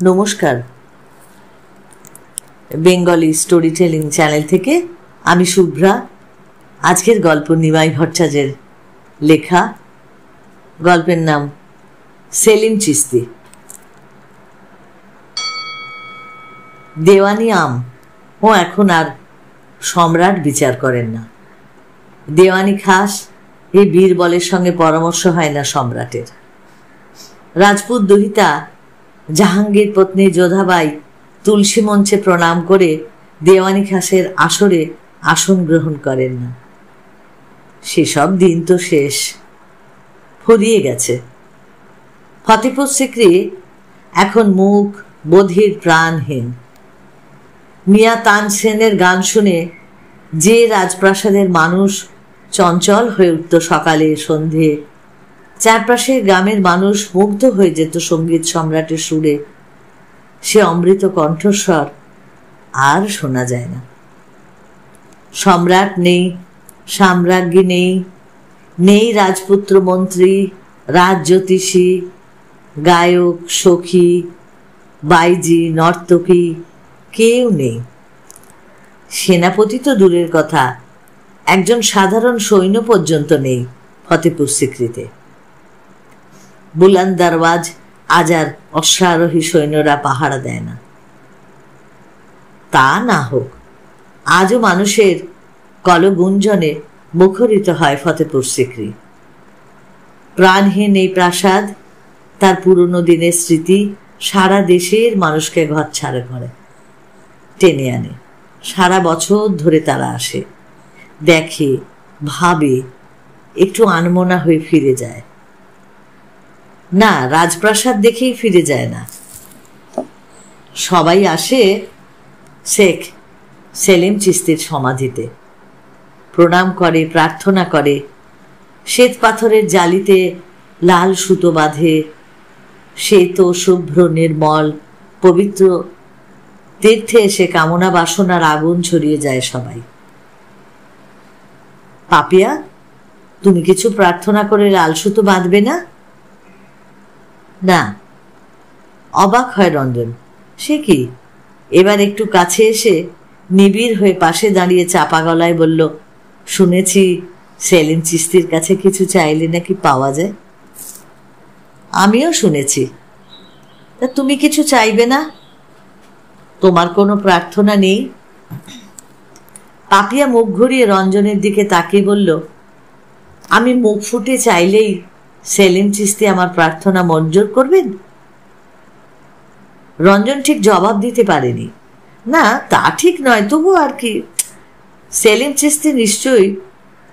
নমস্কার, Bengali story telling channel থেকে আমি শুভ্রা। আজকের গল্প নিমাই ভট্টাচার্যের লেখা। গল্পের নাম সেলিম চিশতি। দেওয়ানি আম ও এখন আর সম্রাট বিচার করেন না। দেওয়ানি খাস এই বীরবলের সঙ্গে পরামর্শ হয় না সম্রাটের। রাজপুত দহিতা জাহাঙ্গীর পত্নী যোধাবাই তুলসী মঞ্চে প্রণাম করে দেওয়ানি খাসের আসরে আসন গ্রহণ করেন না। সেসব দিন তো শেষ, ফুরিয়ে গেছে। ফতেপুর সিকরি এখন মুখ বধির প্রাণহীন। মিয়া তানসেনের গান শুনে যে রাজপ্রাসাদের মানুষ চঞ্চল হয়ে উঠত সকালে সন্ধে, চারপাশের গ্রামের মানুষ মুগ্ধ হয়ে যেত সঙ্গীত সম্রাটের সুরে, সে অমৃত কণ্ঠস্বর আর শোনা যায় না। সম্রাট নেই, সাম্রাজ্ঞী নেই, নেই রাজপুত্র মন্ত্রী, রাজজ্যোতিষী, গায়ক, সখী, বাইজি, নর্তকী, কেউ নেই। সেনাপতি তো দূরের কথা, একজন সাধারণ সৈন্য পর্যন্ত নেই ফতেপুর সিকরিতে। বুলান দরওয়াজ আজ আর অশ্বারোহী সৈন্যরা পাহারা দেয় না। তা না হোক, আজও মানুষের কলগুঞ্জনে মুখরিত হয় ফতেপুর সিকরি। প্রাণহীন এই প্রাসাদ, তার পুরনো দিনের স্মৃতি সারা দেশের মানুষকে ঘর ছাড়া করে টেনে আনে। সারা বছর ধরে তারা আসে, দেখে, ভাবে, একটু আনমনা হয়ে ফিরে যায় না। রাজপ্রাসাদ দেখেই ফিরে যায় না। সবাই আসে শেখ সেলিম চিশতির সমাধিতে, প্রণাম করে, প্রার্থনা করে, শ্বেত পাথরের জালিতে লাল সুতো বাঁধে। শ্বেত, শুভ্র, নির্মল, পবিত্র তীর্থে এসে কামনা বাসনার আগুন ছড়িয়ে যায় সবাই। পাপিয়া, তুমি কিছু প্রার্থনা করে লাল সুতো বাঁধবে না? না। অবাক হয় রঞ্জন। সে কি? এবার একটু কাছে এসে নিবিড় হয়ে পাশে দাঁড়িয়ে চাপা গলায় বলল, শুনেছি সেলিম চিশতির কাছে কিছু চাইলে নাকি পাওয়া যায়। আমিও শুনেছি। তা তুমি কিছু চাইবে না? তোমার কোনো প্রার্থনা নেই? পাপিয়া মুখ ঘুরিয়ে রঞ্জনের দিকে তাকিয়ে বলল, আমি মুখ ফুটে চাইলেই সেলিম চিশতি আমার প্রার্থনা মঞ্জুর করবেন? রঞ্জন ঠিক জবাব দিতে পারেনি। না, তা ঠিক নয়, তবু আর কি। সেলিম চিশতি নিশ্চয়ই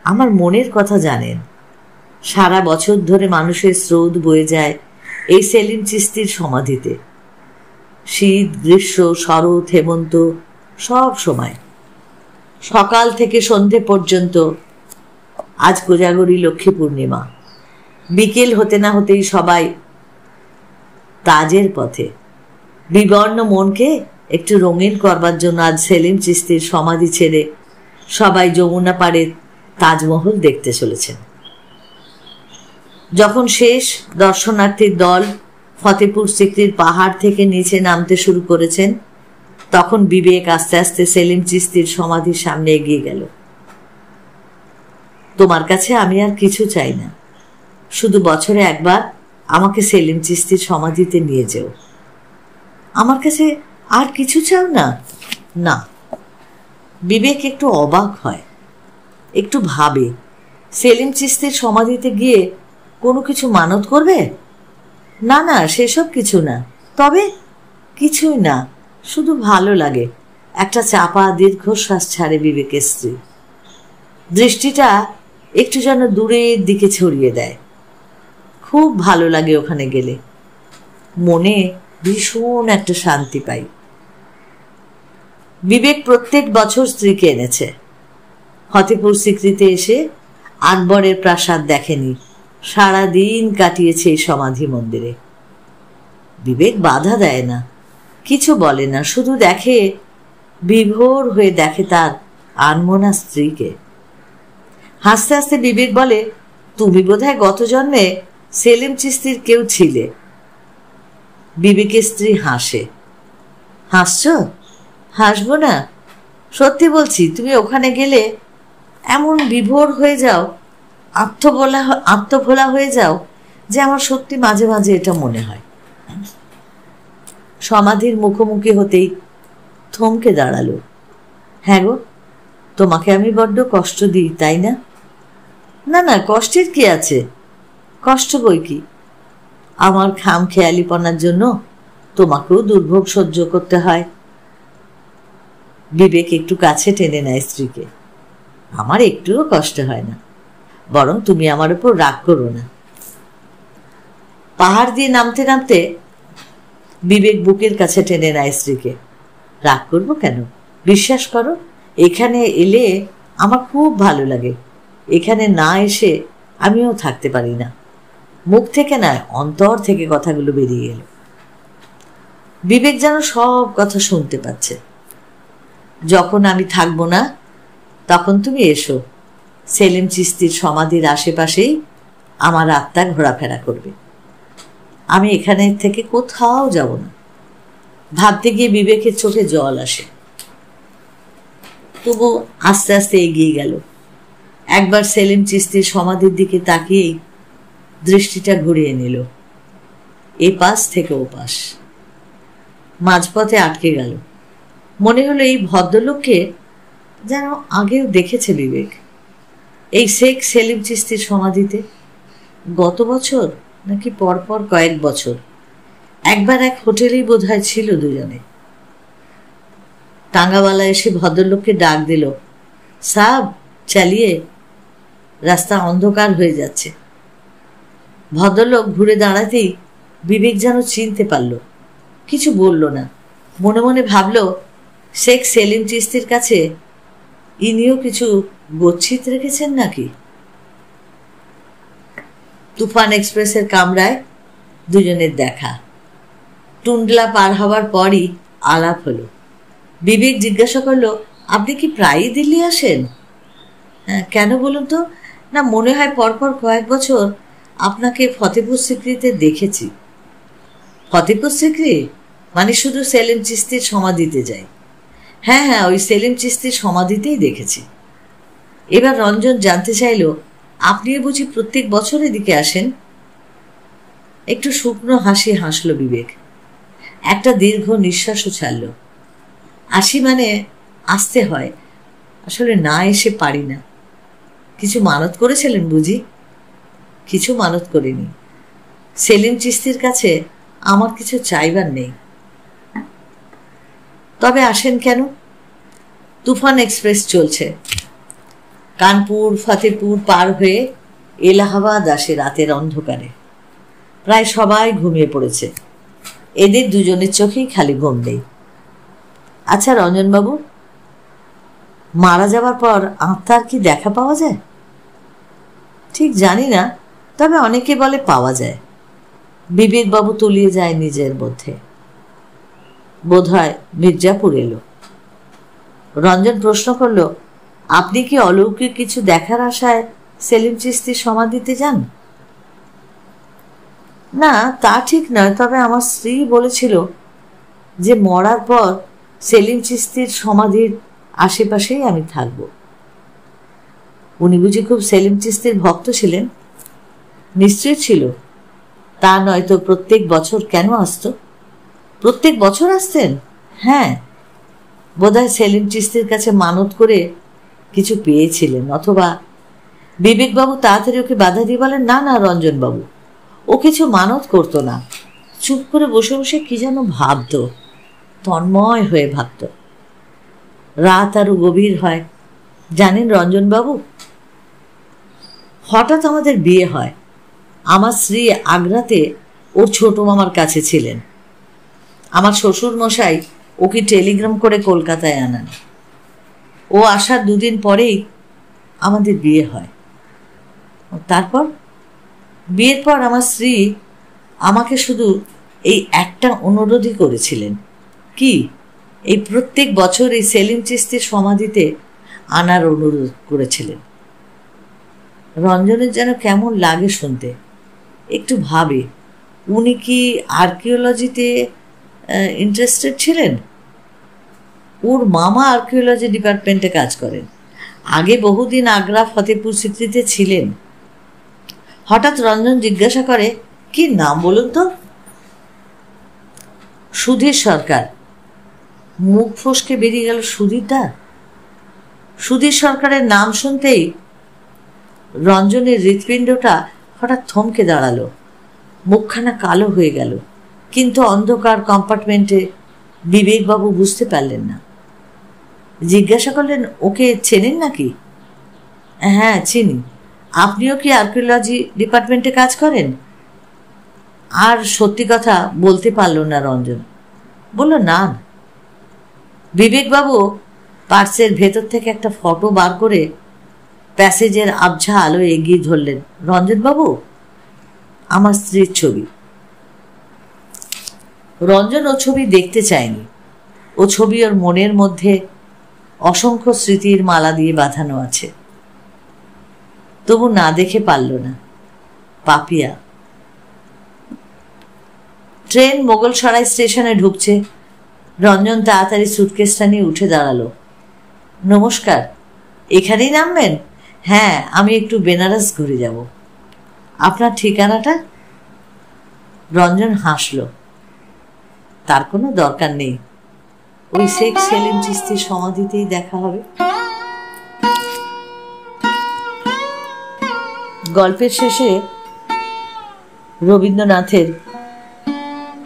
আমার মনের কথা জানেন। সারা বছর ধরে মানুষের স্রোত বয়ে যায় এই সেলিম চিশতির সমাধিতে। শীত, গ্রীষ্ম, শরৎ, হেমন্ত, সব সময়, সকাল থেকে সন্ধে পর্যন্ত। আজ কোজাগরী লক্ষ্মী পূর্ণিমা। বিকেল হতে না হতেই সবাই তাজের পথে। বিবর্ণ মনকে একটু রঙিন করবার জন্য আজ সেলিম চিশতির সমাধি ছেড়ে সবাই যমুনা পাড়ে তাজমহল দেখতে চলেছেন। যখন শেষ দর্শনার্থীর দল ফতেপুর সিকরির পাহাড় থেকে নিচে নামতে শুরু করেছেন, তখন বিবেক আস্তে আস্তে সেলিম চিশতির সমাধির সামনে এগিয়ে গেল। তোমার কাছে আমি আর কিছু চাই না, শুধু বছরে একবার আমাকে সেলিম চিশতির সমাধিতে নিয়ে যেও। আমার কাছে আর কিছু চাও না? না। বিবেক একটু অবাক হয়, একটু ভাবে, সেলিম চিশতির সমাধিতে গিয়ে কোনো কিছু মানত করবে? না না, সেসব কিছু না। তবে কিছুই না, শুধু ভালো লাগে। একটা চাপা দীর্ঘশ্বাস ছাড়ে বিবেকের স্ত্রী। দৃষ্টিটা একটু যেন দূরের দিকে ছড়িয়ে দেয়। খুব ভালো লাগে ওখানে গেলে, মনে ভীষণ একটা শান্তি পাই। বিবেক প্রত্যেক বছর স্ত্রীকে এনেছে। ফতেপুর সিকরিতে এসে আকবরের প্রাসাদ দেখেনি, সারা দিন কাটিয়েছে এই সমাধি মন্দিরে। বিবেক বাধা দেয় না, কিছু বলে না, শুধু দেখে, বিভোর হয়ে দেখে তার আনমনা স্ত্রীকে। হাসতে হাসতে বিবেক বলে, তুমি বোধহয় গত জন্মে সেলিম চিশতির কেউ ছিলে। বিবেকের স্ত্রী হাসে। হাসছ? হাসবো না? সত্যি বলছি, তুমি ওখানে গেলে এমন বিভোর হয়ে যাও, আত্মভোলা হয়ে যাও যে আমার সত্যি মাঝে মাঝে এটা মনে হয়। সমাধির মুখোমুখি হতেই থমকে দাঁড়ালো। হ্যাঁ গো, তোমাকে আমি বড্ড কষ্ট দিই, তাই না? না না, কষ্টের কি আছে? কষ্ট বই কি, আমার খামখেয়ালিপনার জন্য তোমাকেও দুর্ভোগ সহ্য করতে হয়। বিবেক একটু কাছে টেনে নেয় স্ত্রীকে। আমার একটুও কষ্ট হয় না, বরং তুমি আমার উপর রাগ করো না। পাহাড় দিয়ে নামতে নামতে বিবেক বুকের কাছে টেনে নেয় স্ত্রীকে। রাগ করবো কেন? বিশ্বাস করো, এখানে এলে আমার খুব ভালো লাগে। এখানে না এসে আমিও থাকতে পারি না। মুখ থেকে নয়, অন্তর থেকে কথাগুলো বেরিয়ে গেল। বিবেক যেন সব কথা শুনতে পাচ্ছে। যখন আমি থাকবো না তখন তুমি এসো। সেলিম চিশতির সমাধির আশেপাশেই আমার আত্মা ঘোরাফেরা করবে। আমি এখানে থেকে কোথাও যাব না। ভাবতে গিয়ে বিবেকের চোখে জল আসে। তবু আস্তে আস্তে এগিয়ে গেল। একবার সেলিম চিশতির সমাধির দিকে তাকিয়েই দৃষ্টিটা ঘুরিয়ে নিল, এ পাশ থেকে ও পাশ। মাঝপথে আটকে গেল। মনে হলো এই ভদ্রলোককে যেন আগেও দেখেছে বিবেক, এই শেখ সেলিম চিশতির সমাধিতে। গত বছর নাকি পরপর কয়েক বছর একবার এক হোটেলেই বোধহয় ছিল দুজনে। টাঙ্গাওয়ালা এসে ভদ্রলোককে ডাক দিল, সাব চালিয়ে, রাস্তা অন্ধকার হয়ে যাচ্ছে। ভদ্রলোক ঘুরে দাঁড়াতেই বিবেক যেন চিনতে পারল। কিছু বলল না, মনে মনে ভাবল শেখ সেলিম চিশতির কাছে ইনিও কিছু গচ্ছিত রেখেছেন নাকি। তুফান এক্সপ্রেসের কামরায় দুজনের দেখা। টুন্ডলা পার হওয়ার পরই আলাপ হলো। বিবেক জিজ্ঞাসা করলো, আপনি কি প্রায়ই দিল্লি আসেন? হ্যাঁ, কেন বলুন তো? না, মনে হয় পরপর কয়েক বছর আপনাকে ফতেপুর সিক্রিতে দেখেছি। ফতেপুর সিক্রি মানে শুধু সেলিম চিশতির সমাধিতে যাই। হ্যাঁ হ্যাঁ, ওই সেলিম চিশতির সমাধিতেই দেখেছি। এবার রঞ্জন জানতে চাইল, আপনিও বুঝি প্রত্যেক বছর এদিকে আসেন? একটু শুকনো হাসি হাসল বিবেক। একটা দীর্ঘ নিঃশ্বাসও ছাড়ল। আসি মানে আসতে হয়, আসলে না এসে পারি না। কিছু মানত করেছিলেন বুঝি? কিছু মানত করিনি। সেলিম চিশতির কাছে আমার কিছু চাইবার নেই। তবে আসেন কেন? তুফান এক্সপ্রেস চলছে। কানপুর ফতেপুর পার হয়ে এলাহাবাদ আসে রাতের অন্ধকারে। প্রায় সবাই ঘুমিয়ে পড়েছে। এদের দুজনের চোখেই খালি ঘুম নেই। আচ্ছা রঞ্জনবাবু, মারা যাবার পর আত্মার কি দেখা পাওয়া যায়? ঠিক জানি না, তবে অনেকে বলে পাওয়া যায়। বিবেকবাবু তলিয়ে যায় নিজের মধ্যে। বোধহয় মির্জাপুর এলো। রঞ্জন প্রশ্ন করল, আপনি কি অলৌকিক কিছু দেখার আশায় সেলিম চিশতির সমাধিতে যান? না, তা ঠিক নয়, তবে আমার স্ত্রী বলেছিল যে মরার পর সেলিম চিশতির সমাধির আশেপাশেই আমি থাকব। উনি বুঝি খুব সেলিম চিশতির ভক্ত ছিলেন? নিশ্চয় ছিল। তা নয়তো প্রত্যেক বছর কেন আসতো? প্রত্যেক বছর আসতেন? হ্যাঁ, বোধহয় সেলিম চিশতির কাছে মানত করে কিছু পেয়েছিলেন, অথবা। বিবেকবাবু তাড়াতাড়ি ওকে বাধা দিয়ে বলেন, না না রঞ্জনবাবু, ও কিছু মানত করতো না। চুপ করে বসে বসে কি যেন ভাবত, তন্ময় হয়ে ভাবত। রাত আরো গভীর হয়। জানেন রঞ্জনবাবু, হঠাৎ আমাদের বিয়ে হয়। আমার স্ত্রী আগ্রাতে ওর ছোট মামার কাছে ছিলেন। আমার শ্বশুর মশাই ওকে টেলিগ্রাম করে কলকাতায় আনান। ও আসার দুদিন পরেই আমাদের বিয়ে হয়। তারপর বিয়ের পর আমার স্ত্রী আমাকে শুধু এই একটা অনুরোধই করেছিলেন। কি? এই প্রত্যেক বছর এই সেলিম চিশতির সমাধিতে আনার অনুরোধ করেছিলেন। রঞ্জনের যেন কেমন লাগে শুনতে। একটু ভাবে, উনি কি আর্কিওলজিতে ইন্টারেস্টেড ছিলেন? ওর মামা আর্কিওলজি ডিপার্টমেন্টে কাজ করেন, আগে বহুদিন আগ্রা ফতেপুর সিক্রিতে ছিলেন। হঠাৎ রঞ্জন জিজ্ঞাসা করে, কি নাম বলুন তো? সুধীর সরকার। মুখ ফসকে বেরিয়ে গেল সুধীরদা। সুধীর সরকারের নাম শুনতেই রঞ্জনের হৃৎপিণ্ডটা হঠাৎ থমকে দাঁড়ালো, মুখখানা কালো হয়ে গেল। কিন্তু অন্ধকার কম্পার্টমেন্টে বিবেকবাবু বুঝতে পারলেন না। জিজ্ঞাসা করলেন, ওকে চেনেন নাকি? হ্যাঁ, চিনি। আপনিও কি আর্কিওলজি ডিপার্টমেন্টে কাজ করেন? আর সত্যি কথা বলতে পারল না রঞ্জন। বলল, না। বিবেকবাবু পার্সের ভেতর থেকে একটা ফটো বার করে প্যাসেজের আবঝা আলো এগিয়ে ধরলেন। রঞ্জনবাবু, আমার স্ত্রীর ছবি। রঞ্জন ও ছবি দেখতে চায়নি। ও ছবি ওর মনের মধ্যে অসংখ্য স্মৃতির মালা দিয়ে বাঁধানো আছে। তবু না দেখে পারল না। পাপিয়া। ট্রেন মোগলসরাই স্টেশনে ঢুকছে। রঞ্জন তাড়াতাড়ি সুটকেসটা নিয়ে উঠে দাঁড়ালো। নমস্কার, এখানেই নামবেন? হ্যাঁ, আমি একটু বেনারস ঘুরে যাব। আপনার ঠিকানাটা? রঞ্জন হাসল। তার কোনো দরকার নেই, ওই শেখ সেলিম চিশতির সমাধিতেই দেখা হবে। গল্পের শেষে রবীন্দ্রনাথের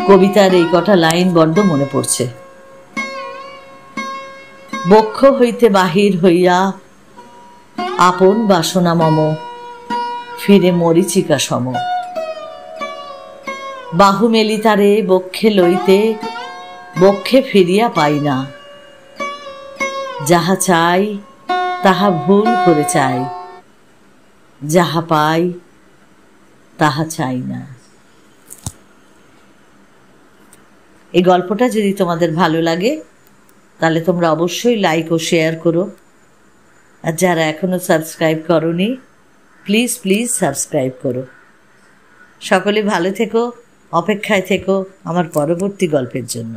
কবিতার এই কটা লাইন বড্ড মনে পড়ছে। বক্ষ হইতে বাহির হইয়া আপন বাসনা মম, ফিরে মরিচিকা সম। বাহু মেলি তারে বক্ষে লইতে, বক্ষে ফিরিয়া পাই না। যাহা চাই তাহা ভুল করে চাই, যাহা পাই তাহা চাই না। এই গল্পটা যদি তোমাদের ভালো লাগে তাহলে তোমরা অবশ্যই লাইক ও শেয়ার করো। আর যারা এখনো সাবস্ক্রাইব করোনি, প্লিজ প্লিজ সাবস্ক্রাইব করো। সকলে ভালো থেকো, অপেক্ষায় থেকো আমার পরবর্তী গল্পের জন্য।